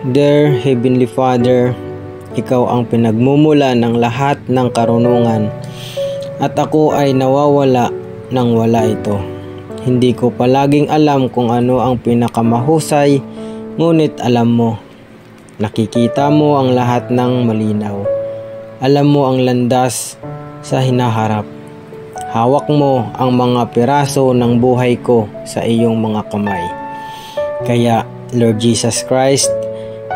Dear Heavenly Father, Ikaw ang pinagmumula ng lahat ng karunungan at ako ay nawawala nang wala ito. Hindi ko palaging alam kung ano ang pinakamahusay, ngunit alam mo. Nakikita mo ang lahat ng malinaw. Alam mo ang landas sa hinaharap. Hawak mo ang mga piraso ng buhay ko sa iyong mga kamay. Kaya, Lord Jesus Christ,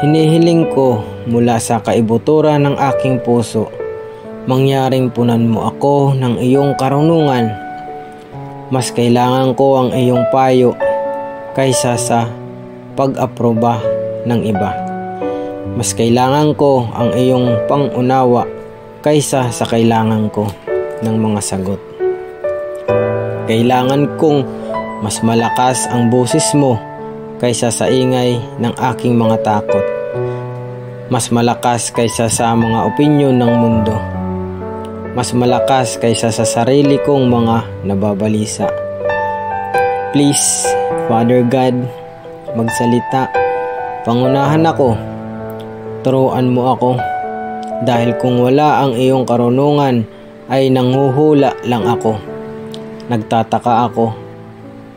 hinihiling ko mula sa kaibuturan ng aking puso, mangyaring punan mo ako ng iyong karunungan. Mas kailangan ko ang iyong payo kaysa sa pag-aproba ng iba. Mas kailangan ko ang iyong pangunawa kaysa sa kailangan ko ng mga sagot. Kailangan kong mas malakas ang boses mo kaysa sa ingay ng aking mga takot. Mas malakas kaysa sa mga opinyon ng mundo. Mas malakas kaysa sa sarili kong mga nababalisa. Please, Father God, magsalita. Pangunahan ako. Turuan mo ako. Dahil kung wala ang iyong karunungan, ay nanghuhula lang ako. Nagtataka ako.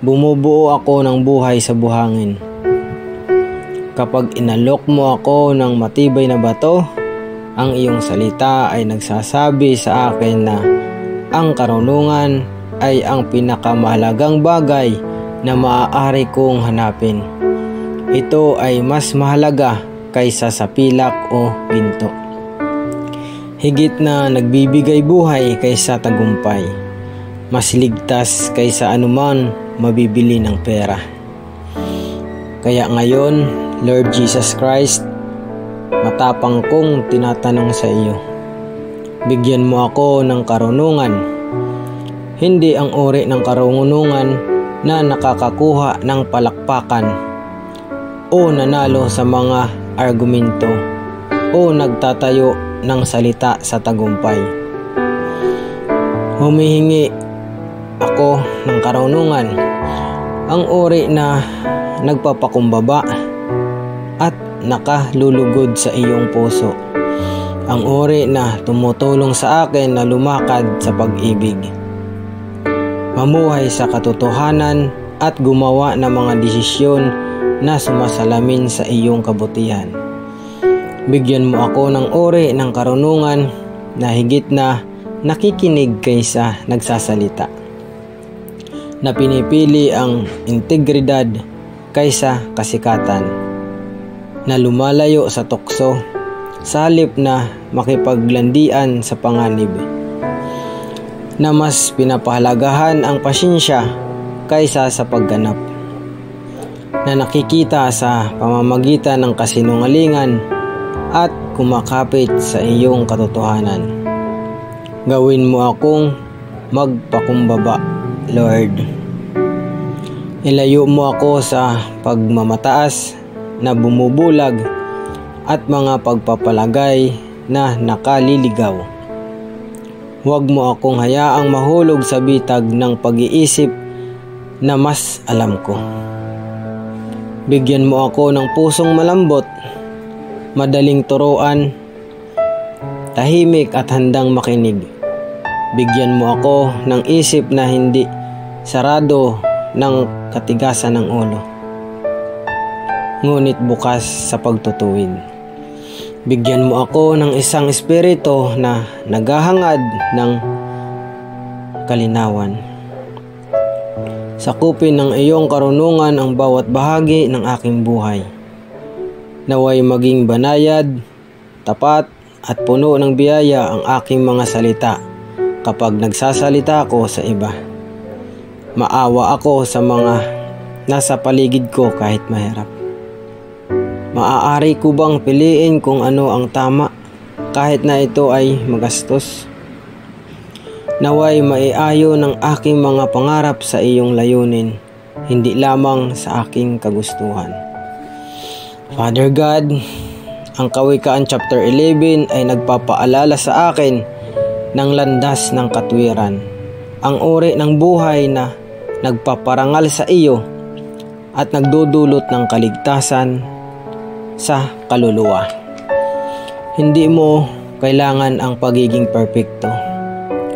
Bumubuo ako ng buhay sa buhangin. Kapag inalok mo ako ng matibay na bato, ang iyong salita ay nagsasabi sa akin na ang karunungan ay ang pinakamahalagang bagay na maaari kong hanapin. Ito ay mas mahalaga kaysa sa pilak o ginto. Higit na nagbibigay buhay kaysa tagumpay. Mas ligtas kaysa anuman mabibili ng pera. Kaya ngayon, Lord Jesus Christ, matapang kong tinatanong sa iyo. Bigyan mo ako ng karunungan. Hindi ang uri ng karunungan na nakakakuha ng palakpakan o nanalo sa mga argumento o nagtatayo ng salita sa tagumpay. Humihingi ako ng karunungan, ang uri na nagpapakumbaba at nakalulugod sa iyong puso, ang uri na tumutulong sa akin na lumakad sa pag-ibig, mamuhay sa katotohanan at gumawa ng mga desisyon na sumasalamin sa iyong kabutihan. Bigyan mo ako ng uri ng karunungan na higit na nakikinig kaysa nagsasalita, na pinipili ang integridad kaysa kasikatan, na lumalayo sa tukso sa halip na makipaglandian sa panganib, na mas pinapahalagahan ang pasyensya kaysa sa pagganap, na nakikita sa pamamagitan ng kasinungalingan at kumakapit sa iyong katotohanan. Gawin mo akong magpakumbaba, Lord. Ilayo mo ako sa pagmamataas na bumubulag at mga pagpapalagay na nakaliligaw. Huwag mo akong hayaang mahulog sa bitag ng pag-iisip na mas alam ko. Bigyan mo ako ng pusong malambot, madaling turuan, tahimik at handang makinig. Bigyan mo ako ng isip na hindi sarado ng katigasan ng ulo, ngunit bukas sa pagtutuwid. Bigyan mo ako ng isang espiritu na naghahangad ng kalinawan. Sakupin ng iyong karunungan ang bawat bahagi ng aking buhay. Naway maging banayad, tapat at puno ng biyaya ang aking mga salita kapag nagsasalita ako sa iba. Maawa ako sa mga nasa paligid ko kahit mahirap. Maaari ko bang piliin kung ano ang tama kahit na ito ay magastos? Naway maiayo ng aking mga pangarap sa iyong layunin, hindi lamang sa aking kagustuhan. Father God, ang Kawikaan chapter 11 ay nagpapaalala sa akin ng landas ng katwiran, ang uri ng buhay na nagpaparangal sa iyo at nagdudulot ng kaligtasan sa kaluluwa. Hindi mo kailangan ang pagiging perpekto,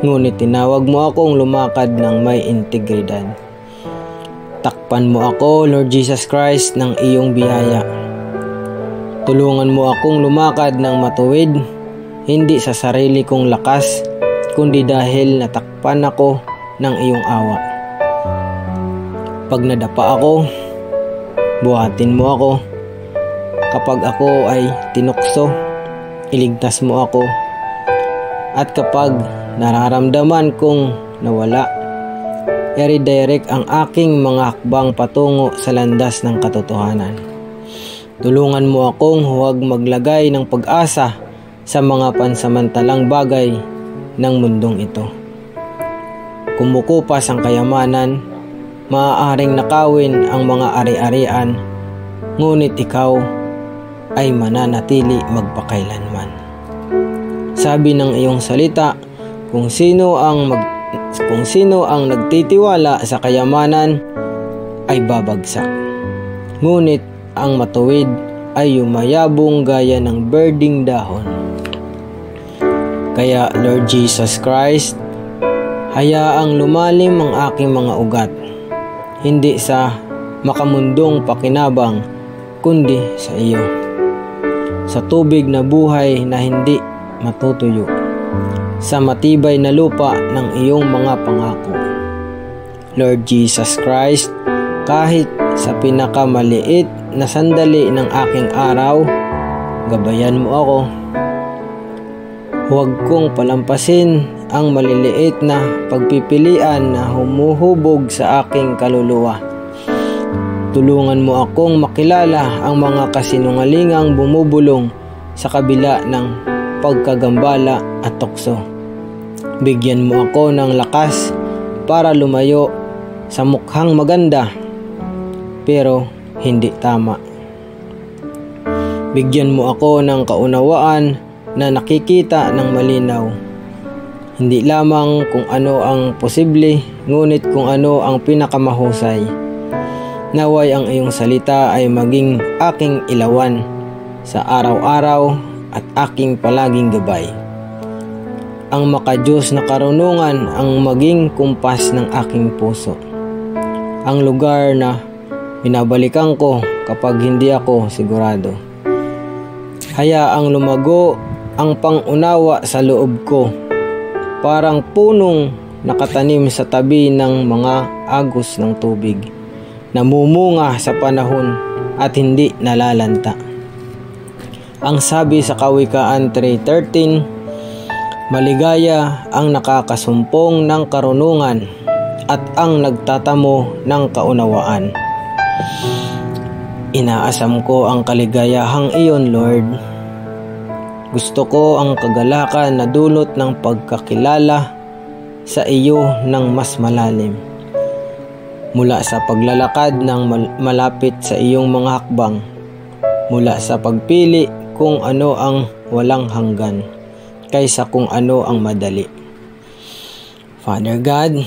ngunit tinawag mo akong lumakad ng may integridad. Takpan mo ako, Lord Jesus Christ, ng iyong biyaya. Tulungan mo akong lumakad ng matuwid, hindi sa sarili kong lakas, kundi dahil natakpan ako ng iyong awa. Pag nadapa ako, buhatin mo ako. Kapag ako ay tinukso, iligtas mo ako. At kapag nararamdaman kong nawala, i-redirect ang aking mga hakbang patungo sa landas ng katotohanan. Tulungan mo akong huwag maglagay ng pag-asa sa mga pansamantalang bagay ng mundong ito. Kumukupas ang kayamanan, maaaring nakawin ang mga ari-arian, ngunit ikaw ay mananatili magpakailanman. Sabi ng iyong salita, kung sino ang nagtitiwala sa kayamanan ay babagsak. Ngunit ang matuwid ay yumayabong gaya ng birding dahon. Kaya Lord Jesus Christ, hayaang lumalim ang aking mga ugat, hindi sa makamundong pakinabang, kundi sa iyo. Sa tubig na buhay na hindi matutuyo, sa matibay na lupa ng iyong mga pangako. Lord Jesus Christ, kahit sa pinakamaliit na sandali ng aking araw, gabayan mo ako. Huwag kong palampasin ang maliliit na pagpipilian na humuhubog sa aking kaluluwa. Tulungan mo akong makilala ang mga kasinungalingang bumubulong sa kabila ng pagkagambala at tukso. Bigyan mo ako ng lakas para lumayo sa mukhang maganda pero hindi tama. Bigyan mo ako ng kaunawaan na nakikita ng malinaw, hindi lamang kung ano ang posible, ngunit kung ano ang pinakamahusay. Naway ang iyong salita ay maging aking ilawan sa araw-araw at aking palaging gabay. Ang makadiyos na karunungan ang maging kumpas ng aking puso. Ang lugar na binabalikan ko kapag hindi ako sigurado. Hayaang lumago ang pangunawa sa loob ko, parang punong nakatanim sa tabi ng mga agos ng tubig, namumunga sa panahon at hindi nalalanta. Ang sabi sa Kawikaan 3:13, maligaya ang nakakasumpong ng karunungan at ang nagtatamo ng kaunawaan. Inaasam ko ang kaligayahang iyon, Lord. Gusto ko ang kagalakan na dulot ng pagkakilala sa iyo ng mas malalim. Mula sa paglalakad ng malapit sa iyong mga hakbang, mula sa pagpili kung ano ang walang hanggan, kaysa kung ano ang madali. Father God,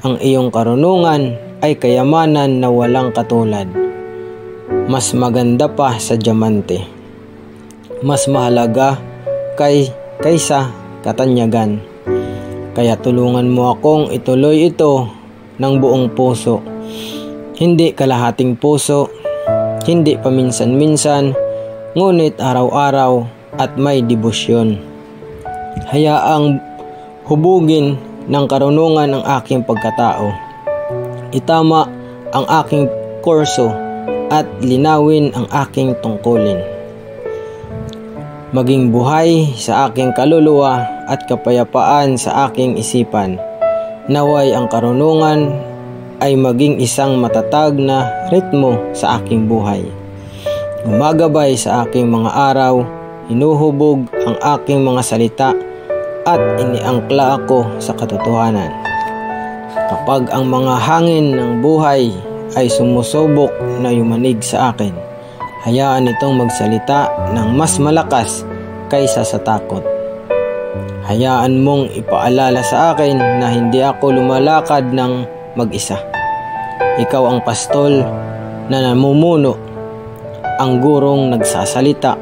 ang iyong karunungan ay kayamanan na walang katulad. Mas maganda pa sa diamante. Mas mahalaga kaysa katanyagan. Kaya tulungan mo akong ituloy ito ng buong puso. Hindi kalahating puso, hindi paminsan-minsan, ngunit araw-araw at may debosyon. Hayaang hubugin ng karunungan ang aking pagkatao. Itama ang aking kurso at linawin ang aking tungkulin. Maging buhay sa aking kaluluwa at kapayapaan sa aking isipan. Naway ang karunungan ay maging isang matatag na ritmo sa aking buhay. Gumagabay sa aking mga araw, hinuhubog ang aking mga salita at iniangkla ako sa katotohanan. Kapag ang mga hangin ng buhay ay sumusubok na yumanig sa akin, hayaan itong magsalita ng mas malakas kaysa sa takot. Hayaan mong ipaalala sa akin na hindi ako lumalakad ng mag-isa. Ikaw ang pastol na namumuno ang gurong nagsasalita,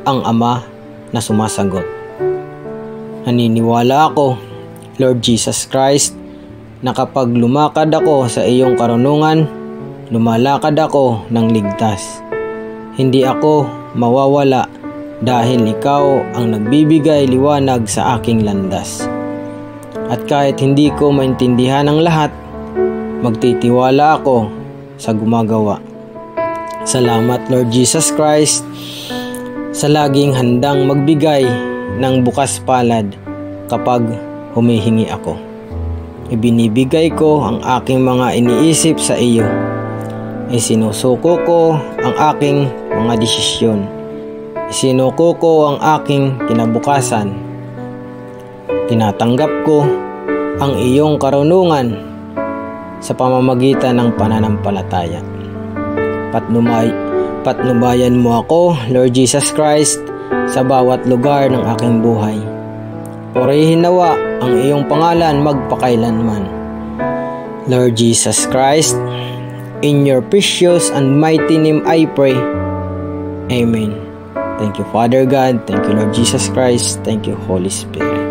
ang Ama na sumasagot. Naniniwala ako, Lord Jesus Christ, na kapag lumakad ako sa iyong karunungan, lumalakad ako ng ligtas. Hindi ako mawawala dahil ikaw ang nagbibigay liwanag sa aking landas. At kahit hindi ko maintindihan ang lahat, magtitiwala ako sa gumagawa. Salamat, Lord Jesus Christ, sa laging handang magbigay ng bukas palad kapag humihingi ako. Ibinibigay ko ang aking mga iniisip sa iyo. Isinusuko ko ang aking mga desisyon. Isinuko ko ang aking kinabukasan. Tinatanggap ko ang iyong karunungan sa pamamagitan ng pananampalataya. Patnubayan mo ako, Lord Jesus Christ, sa bawat lugar ng aking buhay. Purihin nawa ang iyong pangalan magpakailanman. Lord Jesus Christ, in your precious and mighty name I pray. Amen. Thank you, Father God. Thank you, Lord Jesus Christ. Thank you, Holy Spirit.